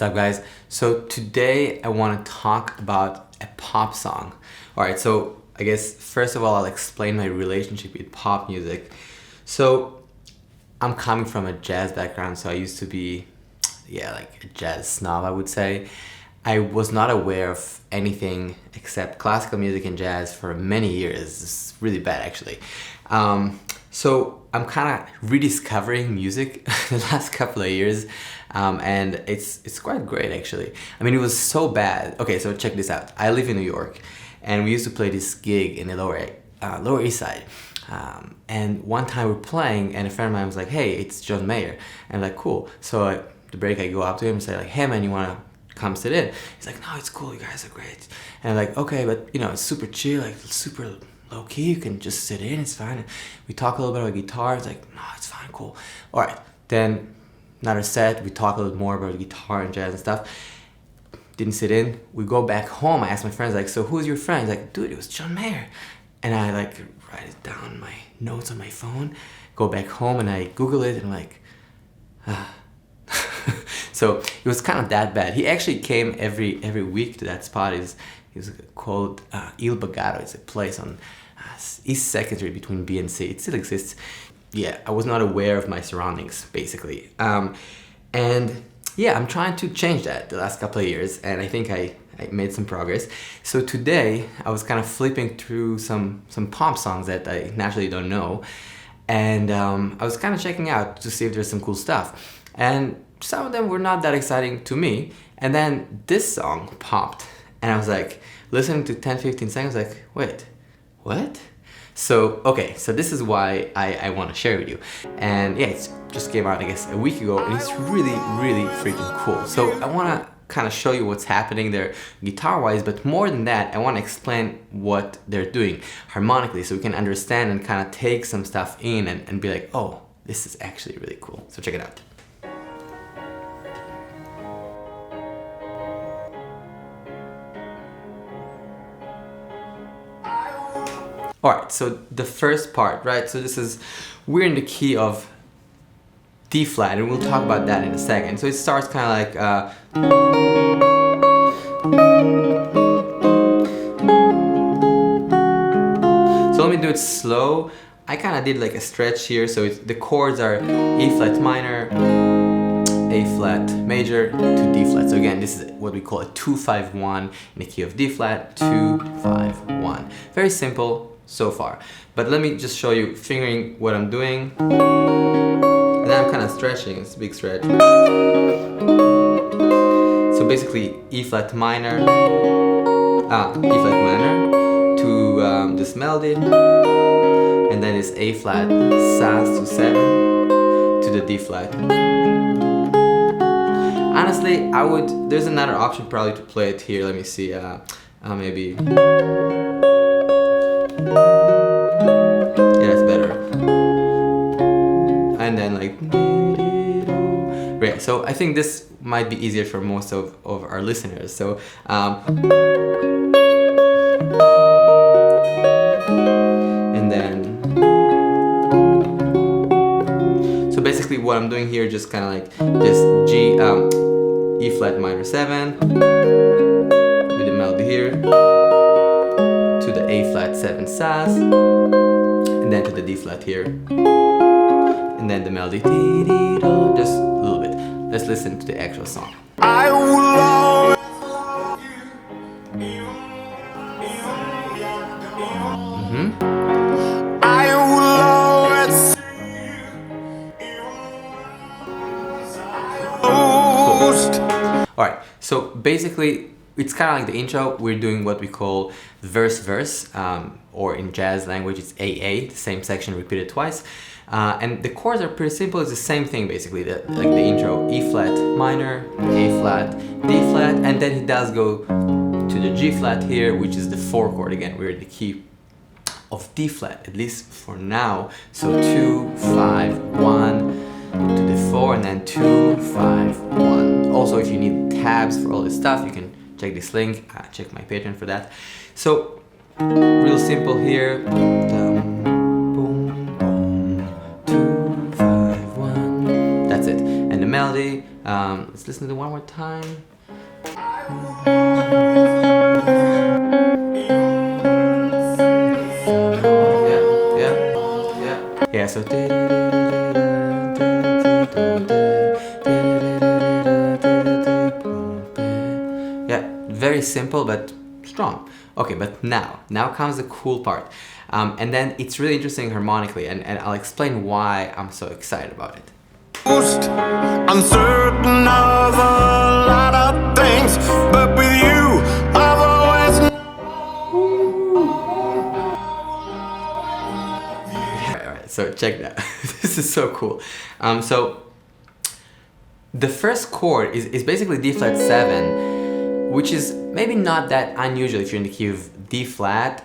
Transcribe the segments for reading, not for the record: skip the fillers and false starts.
up, guys? So today I want to talk about a pop song. Alright, so I guess first of all I'll explain my relationship with pop music. So I'm coming from a jazz background, so I used to be, like a jazz snob, I would say. I was not aware of anything except classical music and jazz for many years. It's really bad, actually. So I'm kind of rediscovering music the last couple of years, and it's quite great, actually. I mean, it was so bad. Okay, so check this out. I live in New York, and we used to play this gig in the Lower East Side. And one time we're playing, and a friend of mine was like, "Hey, it's John Mayer," and I'm like, "Cool." So at the break, I go up to him and say like, "Hey man, you wanna come sit in?" He's like, "No, it's cool. You guys are great." And I'm like, "Okay, but you know, it's super chill, like super low key. You can just sit in. It's fine." And we talk a little bit about guitar. It's like, "No, it's fine, cool." All right. Then another set. We talk a little more about guitar and jazz and stuff. Didn't sit in. We go back home. I asked my friends like, "So who's your friend?" He's like, "Dude, it was John Mayer." And I like write it down in my notes on my phone. Go back home and I Google it and I'm like, So it was kind of that bad. He actually came every week to that spot. It was called Il Bagaro. It's a place on East 2nd Street between B and C. It still exists. Yeah, I was not aware of my surroundings, basically. And yeah, I'm trying to change that the last couple of years, and I think I made some progress. So today, I was kind of flipping through some pop songs that I naturally don't know, and I was kind of checking out to see if there's some cool stuff. And some of them were not that exciting to me, and then this song popped, and I was like, listening to 10-15 seconds, like, wait, what? So, okay, so this is why I want to share with you. And yeah, it just came out, I guess, a week ago, and it's really, really freaking cool. So I want to kind of show you what's happening there guitar-wise, but more than that, I want to explain what they're doing harmonically so we can understand and kind of take some stuff in and be like, oh, this is actually really cool. So check it out. Alright, so the first part, right? So we're in the key of D flat, and we'll talk about that in a second. So it starts kind of like, so let me do it slow. I kind of did like a stretch here, so the chords are E flat minor, A flat major to D flat. So again, this is what we call a 2-5-1 in the key of D flat, 2-5-1. Very simple so far, but let me just show you fingering what I'm doing, and then I'm kind of stretching. It's a big stretch. So basically E flat minor, to this melody, and then it's A flat Sas to 7 to the D flat. Honestly, there's another option probably to play it here. Let me see, maybe. Yeah, it's better. And then like, right. So I think this might be easier for most of our listeners. So and then, so basically what I'm doing here, just kind of like this G, E flat minor 7 with the melody here, to the A flat 7 Sas, and then to the D flat here, and then the melody, just a little bit. Let's listen to the actual song. I will always love you. I will always see you. Alright, so basically it's kind of like the intro. We're doing what we call verse-verse, or in jazz language it's AA, the same section repeated twice. And the chords are pretty simple. It's the same thing basically, like the intro, E flat minor, A flat, D flat, and then he does go to the G flat here, which is the 4 chord. Again, we're in the key of D flat, at least for now. So 2-5-1 to the 4, and then 2-5-1. Also, if you need tabs for all this stuff, you can check this link, check my Patreon for that. So real simple here. Boom, boom, 2-5-1. That's it. And the melody, Let's listen to it one more time. Yeah, so yeah, very simple but strong. Okay, but now comes the cool part. And then it's really interesting harmonically, and I'll explain why I'm so excited about it. Most uncertain of a lot of things, but with you, I've always Alright, so check that. This is so cool. So the first chord is basically D flat 7, which is maybe not that unusual if you're in the key of D flat.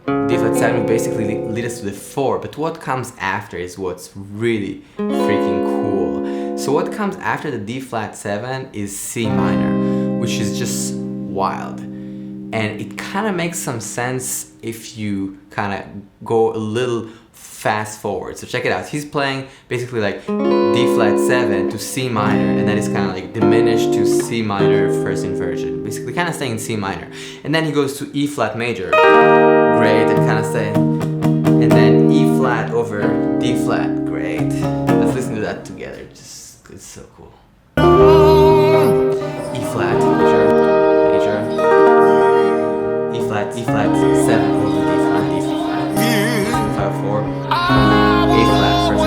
D flat 7 will basically lead us to the 4, but what comes after is what's really freaking cool. So what comes after the D flat 7 is C minor, which is just wild. And it kind of makes some sense if you kind of go a little fast forward. So check it out. He's playing basically like D flat 7 to C minor, and then it's kind of like diminished to C minor first inversion. Basically kind of staying in C minor. And then he goes to E flat major. Great, and kind of staying. And then E flat over D flat. Great. Let's listen to that together. Just, it's so cool. E flat, major, major. E flat 7 over D flat, D flat, 5 4, A flat first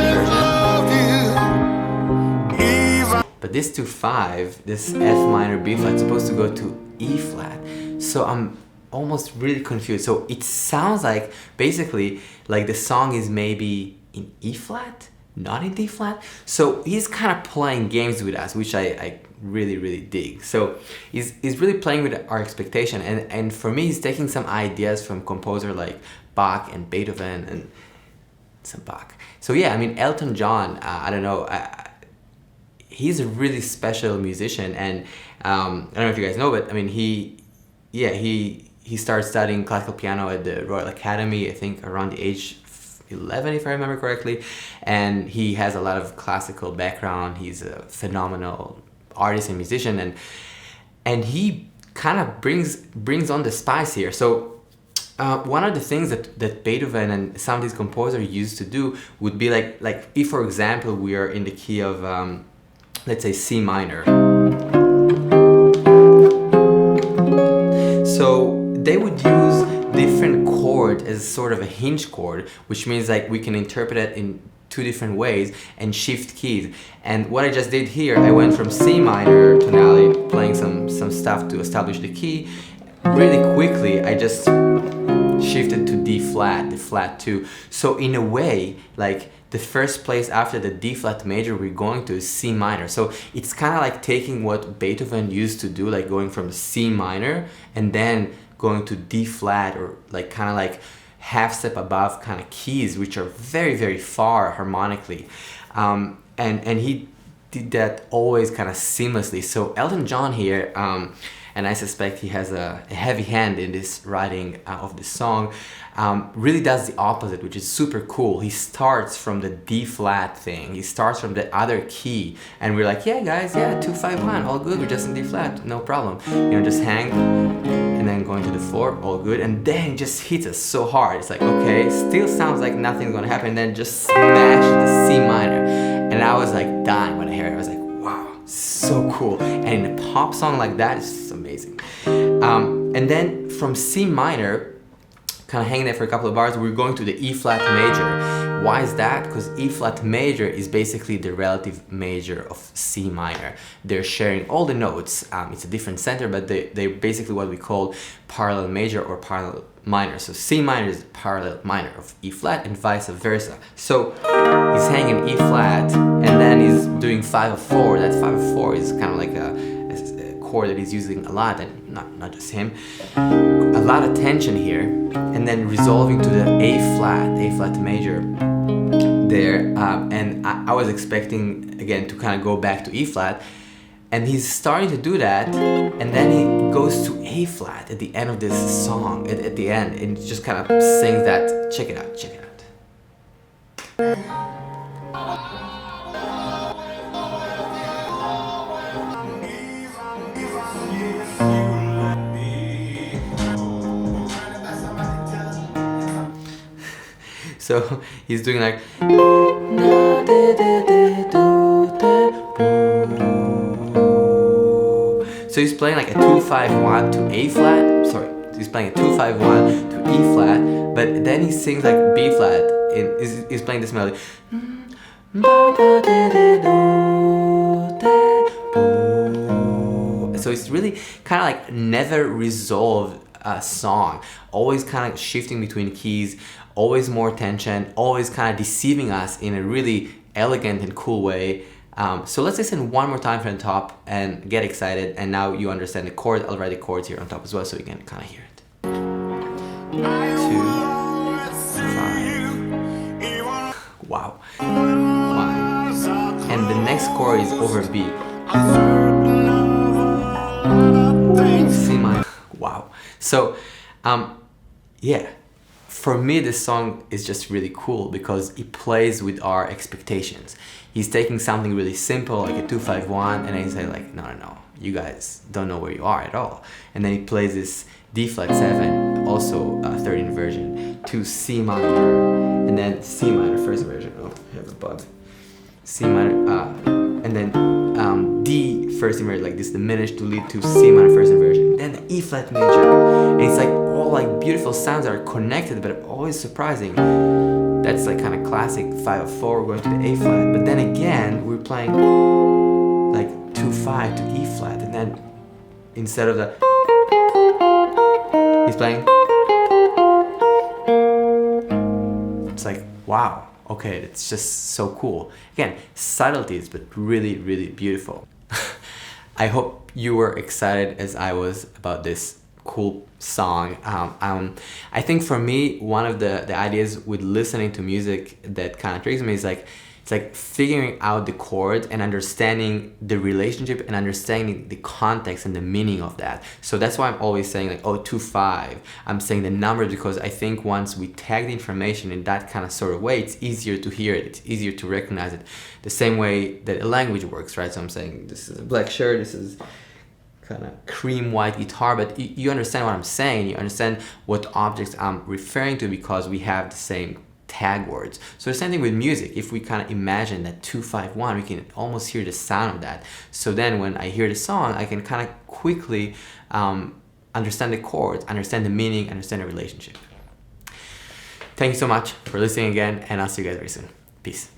inversion. But this to 5, this F minor B flat, is supposed to go to E flat. So I'm almost really confused. So it sounds like basically like the song is maybe in E flat, not in D flat. So he's kind of playing games with us, which I really dig. So he's really playing with our expectation, and for me he's taking some ideas from composer like Bach and Beethoven and some Bach. So yeah, I mean Elton John, I don't know, he's a really special musician, and I don't know if you guys know, but I mean he started studying classical piano at the Royal Academy, I think around the age 11 if I remember correctly, and he has a lot of classical background. He's a phenomenal artist and musician, and he kind of brings on the spice here. So one of the things that Beethoven and some of these composers used to do would be like if for example we are in the key of let's say C minor. So they would use different chord as sort of a hinge chord, which means like we can interpret it in two different ways and shift keys. And what I just did here, I went from C minor tonality, playing some stuff to establish the key. Really quickly, I just shifted to D flat, the flat 2. So in a way, like the first place after the D flat major we're going to is C minor. So it's kind of like taking what Beethoven used to do, like going from C minor and then going to D flat, or like kind of like half step above kind of keys, which are very far harmonically. And he did that always kind of seamlessly. So Elton John here, and I suspect he has a heavy hand in this writing of this song, really does the opposite, which is super cool. He starts from the D flat thing. He starts from the other key, and we're like, yeah guys, yeah, 2 5 1, all good, we're just in D flat, no problem. You know, just hang, and then going to the 4, all good, and then he just hits us so hard. It's like, okay, still sounds like nothing's gonna happen, and then just smash the C minor. And I was like dying when I heard it. I was like, wow, so cool. And in a pop song like that, it's just amazing. And then from C minor, kind of hanging there for a couple of bars, we're going to the E flat major. Why is that? Because E flat major is basically the relative major of C minor. They're sharing all the notes. It's a different center, but they're basically what we call parallel major or parallel minor. So C minor is the parallel minor of E flat and vice versa. So he's hanging E flat and then he's doing 5 of 4. That 5 of 4 is kind of like a chord that he's using a lot, and not just him. A lot of tension here, and then resolving to the A flat major there. And I was expecting again to kind of go back to E flat, and he's starting to do that, and then he goes to A flat at the end of this song, at the end, and just kind of sings that. Check it out, check it out. So he's doing like, so he's playing like a 2-5-1 to A flat. Sorry, he's playing a 2-5-1 to E flat, but then he sings like B flat. He's playing this melody. So it's really kind of like never resolved song, always kind of shifting between keys, always more tension, always kind of deceiving us in a really elegant and cool way. So let's listen one more time from the top and get excited, and now you understand the chord. I'll write the chords here on top as well so you can kind of hear it. 2, 5. Wow. 1. And the next chord is over B. C minor. Wow. So, yeah. For me, this song is just really cool because it plays with our expectations. He's taking something really simple like a 2-5-1, and then he's like, no, you guys don't know where you are at all. And then he plays this D flat 7, also a third inversion, to C minor, and then C minor first inversion. Oh, I have a bug. C minor, and then D first inversion, like this diminished to lead to C minor first inversion, then the E flat major, and it's like all like beautiful sounds that are connected but always surprising. That's like kind of classic 5/4 going to the A flat, but then again we're playing like 2-5 to E flat, and then instead of the, he's playing. It's like, wow. Okay, it's just so cool. Again, subtleties, but really, really beautiful. I hope you were excited as I was about this cool song. I think for me, one of the ideas with listening to music that kind of triggers me is like, it's like figuring out the chords and understanding the relationship and understanding the context and the meaning of that. So that's why I'm always saying like, oh, 2-5. I'm saying the numbers because I think once we tag the information in that kind of sort of way, it's easier to hear it. It's easier to recognize it. The same way that a language works, right? So I'm saying this is a black shirt, this is kind of cream white guitar, but you understand what I'm saying. You understand what objects I'm referring to because we have the same tag words. So the same thing with music. If we kind of imagine that 2-5-1, we can almost hear the sound of that. So then when I hear the song, I can kind of quickly understand the chords, understand the meaning, understand the relationship. Thank you so much for listening again, and I'll see you guys very soon. Peace.